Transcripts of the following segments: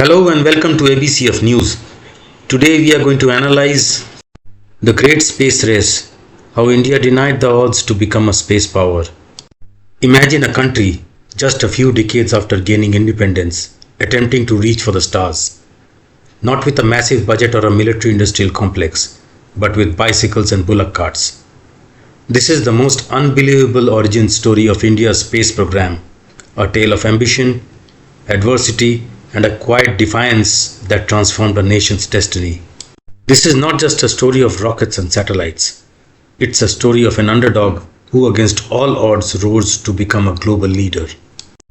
Hello and welcome to ABC of News. Today we are going to analyze the great space race, how India denied the odds to become a space power. Imagine a country just a few decades after gaining independence attempting to reach for the stars, not with a massive budget or a military industrial complex, but with bicycles and bullock carts. This is the most unbelievable origin story of India's space program, a tale of ambition, adversity, and a quiet defiance that transformed a nation's destiny. This is not just a story of rockets and satellites. It's a story of an underdog who against all odds rose to become a global leader.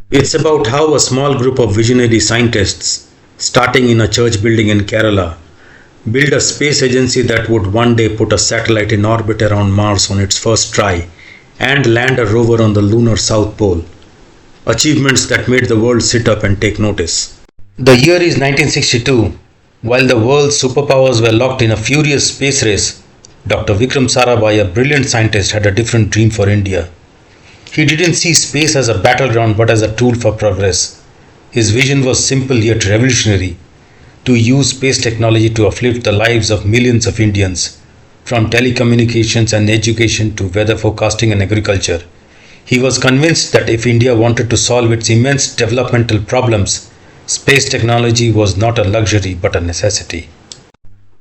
It's about how a small group of visionary scientists, starting in a church building in Kerala, built a space agency that would one day put a satellite in orbit around Mars on its first try and land a rover on the lunar South Pole. Achievements that made the world sit up and take notice. The year is 1962. While the world's superpowers were locked in a furious space race, Dr. Vikram Sarabhai, a brilliant scientist, had a different dream for India. He didn't see space as a battleground but as a tool for progress. His vision was simple yet revolutionary: to use space technology to uplift the lives of millions of Indians, from telecommunications and education to weather forecasting and agriculture. He was convinced that if India wanted to solve its immense developmental problems, space technology was not a luxury but a necessity.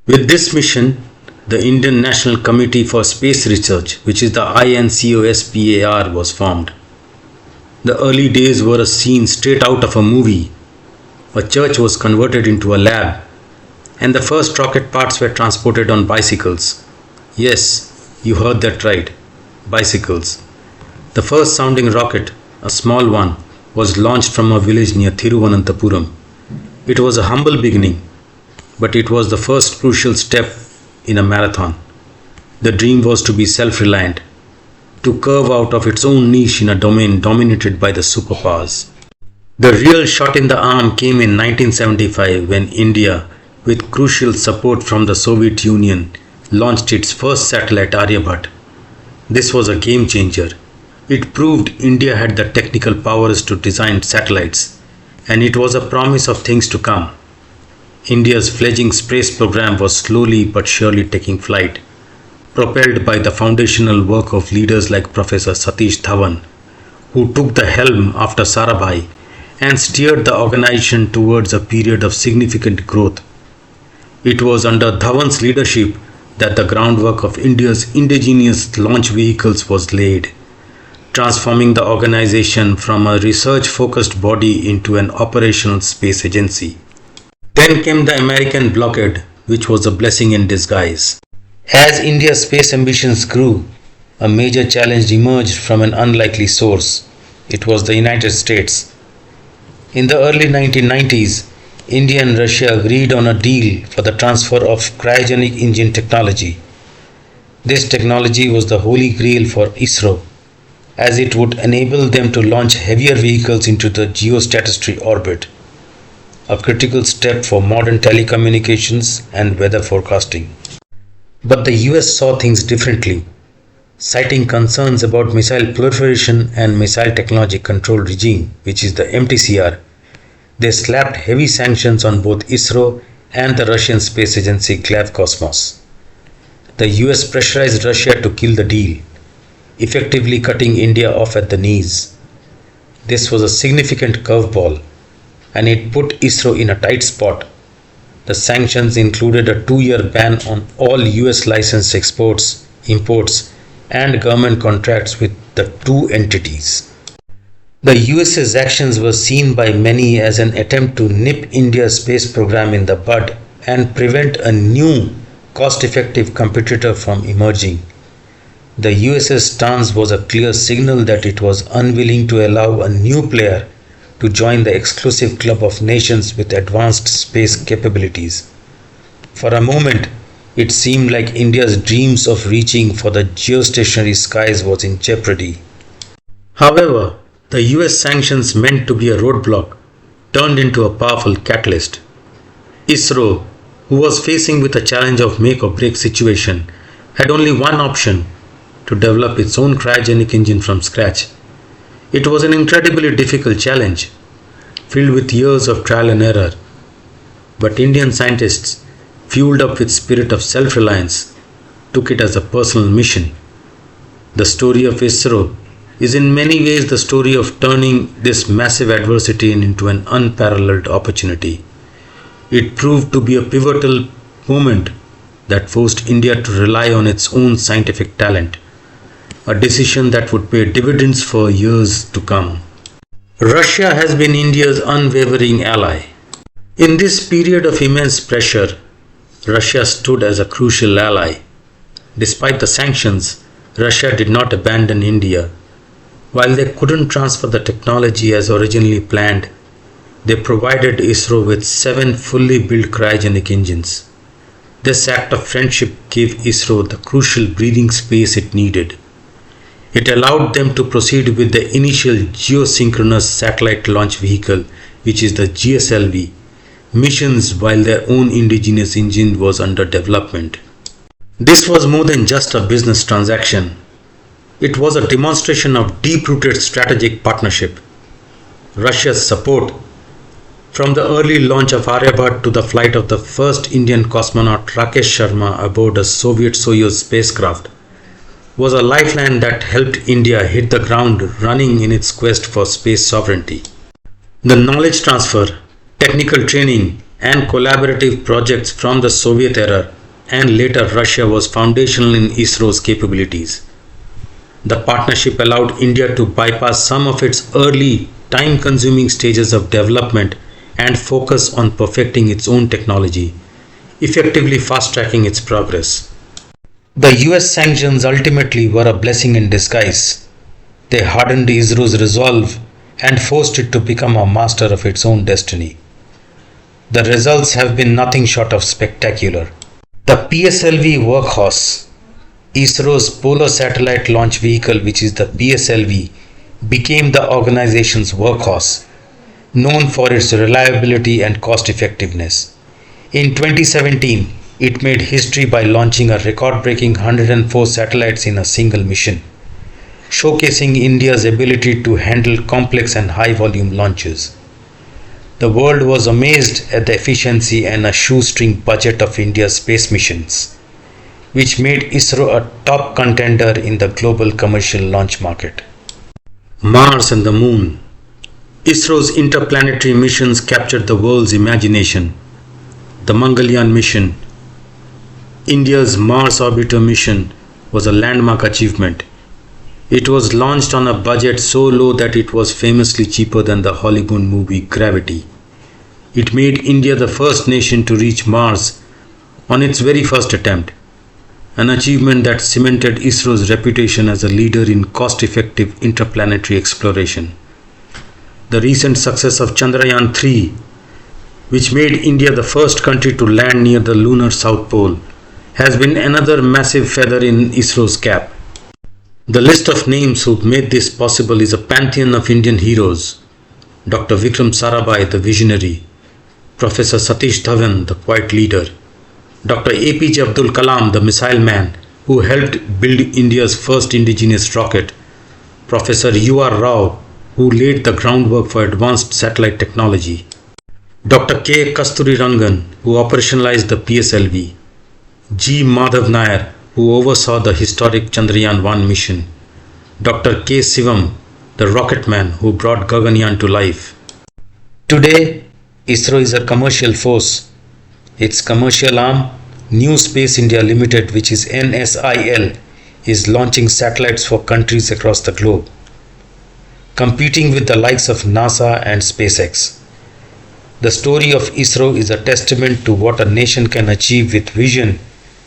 With this mission, the Indian National Committee for Space Research, which is the INCOSPAR, was formed. The early days were a scene straight out of a movie. A church was converted into a lab, and the first rocket parts were transported on bicycles. Yes, you heard that right, bicycles. The first sounding rocket, a small one, was launched from a village near Thiruvananthapuram. It was a humble beginning, but it was the first crucial step in a marathon. The dream was to be self-reliant, to carve out of its own niche in a domain dominated by the superpowers. The real shot in the arm came in 1975 when India, with crucial support from the Soviet Union, launched its first satellite, Aryabhata. This was a game changer. It proved India had the technical powers to design satellites, and it was a promise of things to come. India's fledgling space program was slowly but surely taking flight, propelled by the foundational work of leaders like Professor Satish Dhawan, who took the helm after Sarabhai and steered the organization towards a period of significant growth. It was under Dhawan's leadership that the groundwork of India's indigenous launch vehicles was laid, transforming the organization from a research-focused body into an operational space agency. Then came the American blockade, which was a blessing in disguise. As India's space ambitions grew, a major challenge emerged from an unlikely source. It was the United States. In the early 1990s, India and Russia agreed on a deal for the transfer of cryogenic engine technology. This technology was the holy grail for ISRO, as it would enable them to launch heavier vehicles into the geostatory orbit, a critical step for modern telecommunications and weather forecasting. But the US saw things differently. Citing concerns about missile proliferation and missile technology control regime, which is the MTCR, they slapped heavy sanctions on both ISRO and the Russian space agency Glavkosmos. The US pressurized Russia to kill the deal, effectively cutting India off at the knees. This was a significant curveball, and it put ISRO in a tight spot. The sanctions included a 2-year ban on all US licensed exports, imports, and government contracts with the two entities. The US's actions were seen by many as an attempt to nip India's space program in the bud and prevent a new, cost-effective competitor from emerging. The US's stance was a clear signal that it was unwilling to allow a new player to join the exclusive club of nations with advanced space capabilities. For a moment, it seemed like India's dreams of reaching for the geostationary skies was in jeopardy. However, the US sanctions meant to be a roadblock turned into a powerful catalyst. ISRO, who was facing with a challenge of make or break situation, had only one option: to develop its own cryogenic engine from scratch. It was an incredibly difficult challenge, filled with years of trial and error, But Indian scientists, fueled up with spirit of self-reliance, took it as a personal mission. The story of ISRO is in many ways the story of turning this massive adversity into an unparalleled opportunity. It proved to be a pivotal moment that forced India to rely on its own scientific talent, a decision that would pay dividends for years to come. Russia has been India's unwavering ally. In this period of immense pressure, Russia stood as a crucial ally. Despite the sanctions, Russia did not abandon India. While they couldn't transfer the technology as originally planned, they provided ISRO with 7 fully built cryogenic engines. This act of friendship gave ISRO the crucial breathing space it needed. It allowed them to proceed with the initial geosynchronous satellite launch vehicle, which is the GSLV, missions while their own indigenous engine was under development. This was more than just a business transaction. It was a demonstration of deep-rooted strategic partnership. Russia's support, from the early launch of Aryabhata to the flight of the first Indian cosmonaut Rakesh Sharma aboard a Soviet Soyuz spacecraft, was a lifeline that helped India hit the ground running in its quest for space sovereignty. The knowledge transfer, technical training, and collaborative projects from the Soviet era and later Russia was foundational in ISRO's capabilities. The partnership allowed India to bypass some of its early, time-consuming stages of development and focus on perfecting its own technology, effectively fast-tracking its progress. The US sanctions ultimately were a blessing in disguise. They hardened ISRO's resolve and forced it to become a master of its own destiny. The results have been nothing short of spectacular. The PSLV workhorse, ISRO's Polar Satellite Launch Vehicle, which is the PSLV, became the organization's workhorse, known for its reliability and cost effectiveness. In 2017, it made history by launching a record-breaking 104 satellites in a single mission, showcasing India's ability to handle complex and high-volume launches. The world was amazed at the efficiency and a shoestring budget of India's space missions, which made ISRO a top contender in the global commercial launch market. Mars and the Moon. ISRO's interplanetary missions captured the world's imagination. The Mangalyaan mission, India's Mars orbiter mission, was a landmark achievement. It was launched on a budget so low that it was famously cheaper than the Hollywood movie Gravity. It made India the first nation to reach Mars on its very first attempt, an achievement that cemented ISRO's reputation as a leader in cost-effective interplanetary exploration. The recent success of Chandrayaan-3, which made India the first country to land near the lunar South Pole, has been another massive feather in ISRO's cap. The list of names who made this possible is a pantheon of Indian heroes. Dr. Vikram Sarabhai, the visionary, Professor Satish Dhawan, the quiet leader, Dr. APJ Abdul Kalam, the missile man, who helped build India's first indigenous rocket, Professor UR Rao, who laid the groundwork for advanced satellite technology, Dr. K. Kasturi Rangan, who operationalized the PSLV, G. Madhav Nair, who oversaw the historic Chandrayaan-1 mission, Dr. K. Sivam, the rocket man who brought Gaganyaan to life. Today, ISRO is a commercial force. Its commercial arm, New Space India Limited, which is NSIL, is launching satellites for countries across the globe, competing with the likes of NASA and SpaceX. The story of ISRO is a testament to what a nation can achieve with vision,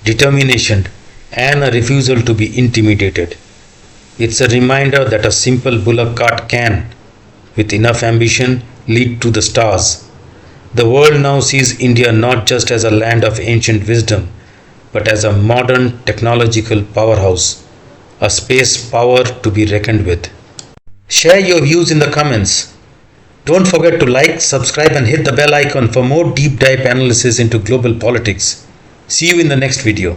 determination, and a refusal to be intimidated. It's a reminder that a simple bullock cart can, with enough ambition, lead to the stars. The world now sees India not just as a land of ancient wisdom, but as a modern technological powerhouse, a space power to be reckoned with. Share your views in the comments. Don't forget to like, subscribe, and hit the bell icon for more deep dive analysis into global politics. See you in the next video.